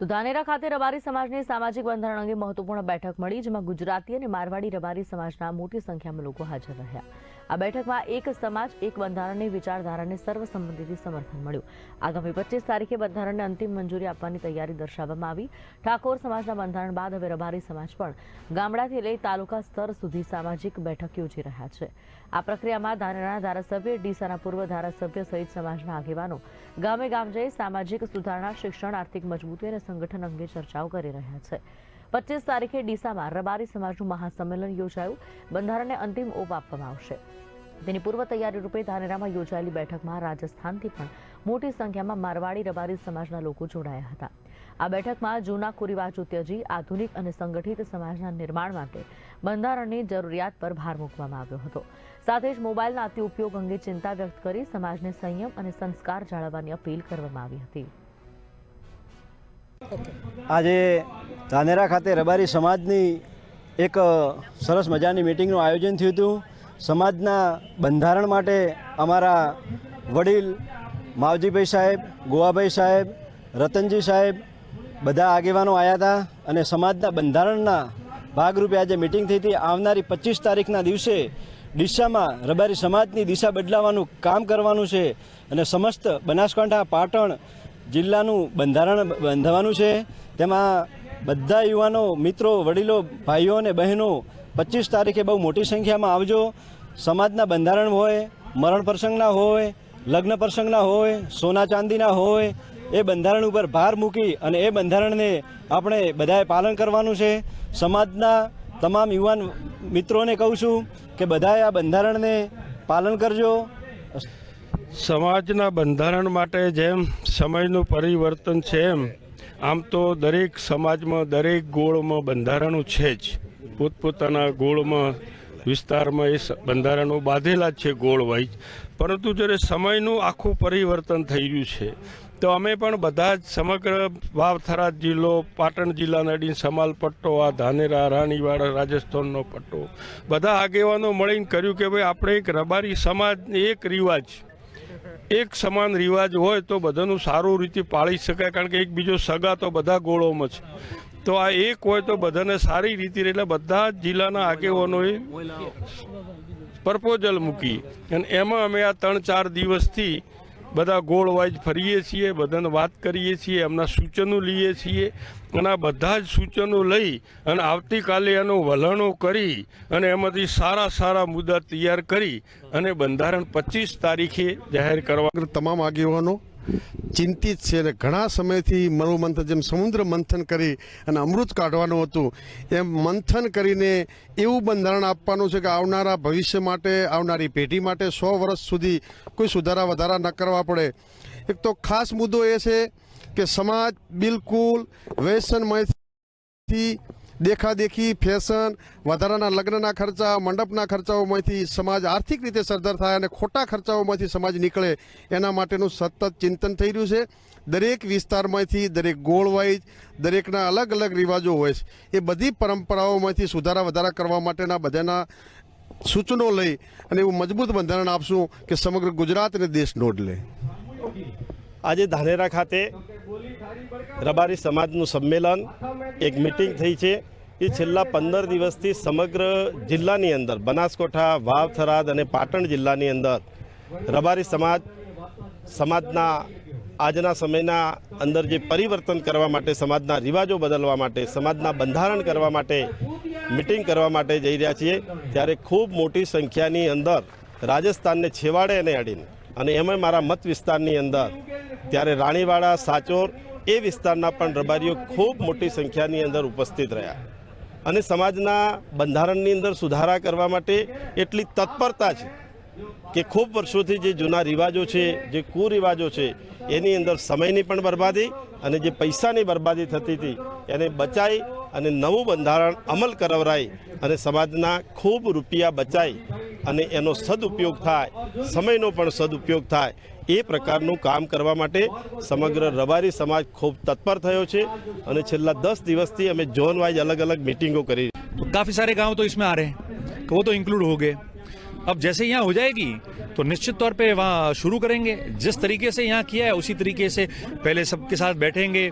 તો ધાનેરા ખાતે રબારી સમાજની સામાજિક બંધારણ અંગે મહત્વપૂર્ણ બેઠક મળી, જેમાં ગુજરાતી અને મારવાડી રબારી સમાજના મોટી સંખ્યામાં લોકો હાજર રહ્યા। આ બેઠકમાં એક સમાજ એક બંધારણની વિચારધારાને સર્વસંમતિથી સમર્થન મળ્યું। આગામી 25 તારીખે બંધારણને અંતિમ મંજૂરી આપવાની તૈયારી દર્શાવવામાં આવી। ઠાકોર સમાજના બંધારણ બાદ હવે રબારી સમાજ પણ ગામડાથી લઈ તાલુકા સ્તર સુધી સામાજિક બેઠક યોજી રહ્યા છે। આ પ્રક્રિયામાં ધાનેરાના ધારાસભ્ય, ડીસાના પૂર્વ ધારાસભ્ય સહિત સમાજના આગેવાનો ગામે ગામ જઈ સામાજિક સુધારણા, શિક્ષણ, આર્થિક મજબૂતી અને સંગઠન અંગે ચર્ચાઓ કરી રહ્યા છે। 25 તારીખે ડીસામાં રબારી સમાજનું મહાસંમેલન યોજાયું। બંધારણને અંતિમ ઓપ આપવામાં આવશે। તેની પૂર્વ તૈયારી રૂપે ધાનેરામાં યોજાયેલી બેઠકમાં રાજસ્થાનથી પણ મોટી સંખ્યામાં મારવાડી રબારી સમાજના લોકો જોડાયા હતા। આ બેઠકમાં જૂના કુરિવાજો ત્યજી આધુનિક અને સંગઠિત સમાજના નિર્માણ માટે બંધારણની જરૂરિયાત પર ભાર મૂકવામાં આવ્યો હતો। સાથે જ મોબાઈલના અતિ ઉપયોગ અંગે ચિંતા વ્યક્ત કરી સમાજને સંયમ અને સંસ્કાર જાળવવાની અપીલ કરવામાં આવી હતી। આજે ધાનેરા ખાતે રબારી સમાજની એક સરસ મજાની મીટિંગનું આયોજન થયું હતું। સમાજના બંધારણ માટે અમારા વડીલ માવજીભાઈ સાહેબ, ગોવાભાઈ સાહેબ, રતનજી સાહેબ બધા આગેવાનો આવ્યા હતા અને સમાજના બંધારણના ભાગરૂપે આજે મીટિંગ થઈ હતી। આવનારી 25 તારીખના દિવસે ડીસામાં રબારી સમાજની દિશા બદલાવવાનું કામ કરવાનું છે અને સમસ્ત બનાસકાંઠા, પાટણ જિલ્લાનું બંધારણ બાંધવાનું છે। તેમાં બધા યુવાનો, મિત્રો, વડીલો, ભાઈઓ અને બહેનો 25 તારીખે બહુ મોટી સંખ્યામાં આવજો। સમાજના બંધારણ હોય, મરણ પ્રસંગના હોય, લગ્ન પ્રસંગના હોય, સોના ચાંદીના હોય, એ બંધારણ ઉપર ભાર મૂકી અને એ બંધારણને આપણે બધાએ પાલન કરવાનું છે। સમાજના તમામ યુવાન મિત્રોને કહું છું કે બધાએ આ બંધારણને પાલન કરજો। સમાજના બંધારણ માટે જેમ સમયનું પરિવર્તન છે એમ આમ તો દરેક સમાજમાં દરેક ગોળમાં બંધારણો છે જ। પોતપોતાના ગોળમાં, વિસ્તારમાં એ બંધારણો બાંધેલા જ છે ગોળ વાઇઝ। પરંતુ જ્યારે સમયનું આખું પરિવર્તન થઈ રહ્યું છે તો અમે પણ બધા જ સમગ્ર વાવ-થરાદ જિલ્લો, પાટણ જિલ્લાના અડીને સમાલ પટ્ટો, આ ધાનેરા, રાણીવાડા, રાજસ્થાનનો પટ્ટો, બધા આગેવાનો મળીને કર્યું કે ભાઈ આપણે એક રબારી સમાજ એક રિવાજ, એક સમાન રિવાજ હોય તો બધાનું સારું રીતે પાળી શકાય। કારણ કે એકબીજો સગા તો બધા ગોળોમાં છે, તો આ એક હોય તો બધાને સારી રીતે, એટલે બધા જ જિલ્લાના આગેવાનોએ પ્રપોઝલ મૂકી અને એમાં અમે આ 3-4 દિવસથી બધા ગોળ વાઇઝ ફરીએ છીએ, બધાને વાત કરીએ છીએ, એમના સૂચનો લઈએ છીએ અને આ બધા જ સૂચનો લઈ અને આવતીકાલે એનું વલણો કરી અને એમાંથી સારા સારા મુદ્દા તૈયાર કરી અને બંધારણ 25 તારીખે જાહેર કરવા। તમામ આગેવાનો ચિંતિત છે અને ઘણા સમયથી મનોમંથન, જેમ સમુદ્ર મંથન કરી અને અમૃત કાઢવાનું હતું એમ મંથન કરીને એવું બંધારણ આપવાનું છે કે આવનારા ભવિષ્ય માટે, આવનારી પેઢી માટે 100 વર્ષ સુધી કોઈ સુધારા વધારા ન કરવા પડે। એક તો ખાસ મુદ્દો એ છે કે સમાજ બિલકુલ વ્યસનમાંથી, દેખાદેખી, ફેશન, વધારાના લગ્નના ખર્ચા, મંડપના ખર્ચાઓમાંથી સમાજ આર્થિક રીતે સદ્ધર થાય અને ખોટા ખર્ચાઓમાંથી સમાજ નીકળે એના માટેનું સતત ચિંતન થઈ રહ્યું છે। દરેક વિસ્તારમાંથી, દરેક ગોળ વાઇઝ દરેકના અલગ અલગ રિવાજો હોય છે, એ બધી પરંપરાઓમાંથી સુધારા વધારા કરવા માટેના બધાના સૂચનો લઈ અને એવું મજબૂત બંધારણ આપશું કે સમગ્ર ગુજરાત અને દેશ નોંધ લે। આજે ધાનેરા ખાતે રબારી સમાજનું સંમેલન, એક મીટિંગ થઈ છે। એ છેલ્લા 15 દિવસથી સમગ્ર જિલ્લાની અંદર, બનાસકાંઠા, વાવ-થરાદ અને પાટણ જિલ્લાની અંદર રબારી સમાજના આજના સમયના અંદર જે પરિવર્તન કરવા માટે, સમાજના રિવાજો બદલવા માટે, સમાજના બંધારણ કરવા માટે મીટિંગ કરવા માટે જઈ રહ્યા છીએ। ત્યારે ખૂબ મોટી સંખ્યાની અંદર રાજસ્થાનને છેવાડે અને અડીને અને એમાં મારા મત વિસ્તારની અંદર ત્યારે રાણીવાડા, સાચોર એ વિસ્તારના પણ રબારીઓ ખૂબ મોટી સંખ્યાની અંદર ઉપસ્થિત રહ્યા અને સમાજના બંધારણની અંદર સુધારા કરવા માટે એટલી તત્પરતા છે કે ખૂબ વર્ષોથી જે જૂના રિવાજો છે, જે કુરિવાજો છે, એની અંદર સમયની પણ બરબાદી અને જે પૈસાની બરબાદી થતી હતી એને બચાવી અને નવું બંધારણ અમલ કરાવરાઈ અને સમાજના ખૂબ રૂપિયા બચાવી અને એનો સદુપયોગ થાય, સમયનો પણ સદુપયોગ થાય, એ પ્રकारનું काम करवा माटे समग्र रबारी समाज खूब तत्पर थयो छे और छेल्ला 10 दिवसथी अमे जोन वाइज अलग अलग मीटिंगों करी। तो काफ़ी सारे गांव तो इसमें आ रहे हैं, वो तो इंक्लूड हो गए। अब जैसे यहाँ हो जाएगी तो निश्चित तौर पे वहाँ शुरू करेंगे। जिस तरीके से यहाँ किया है उसी तरीके से पहले सबके साथ बैठेंगे,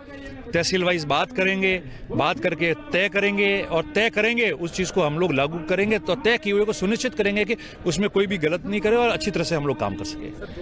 तहसील वाइज बात करेंगे, बात करके तय करेंगे और तय करेंगे उस चीज़ को हम लोग लागू करेंगे। तो तय किए हुए को सुनिश्चित करेंगे कि उसमें कोई भी गलत नहीं करे और अच्छी तरह से हम लोग काम कर सके।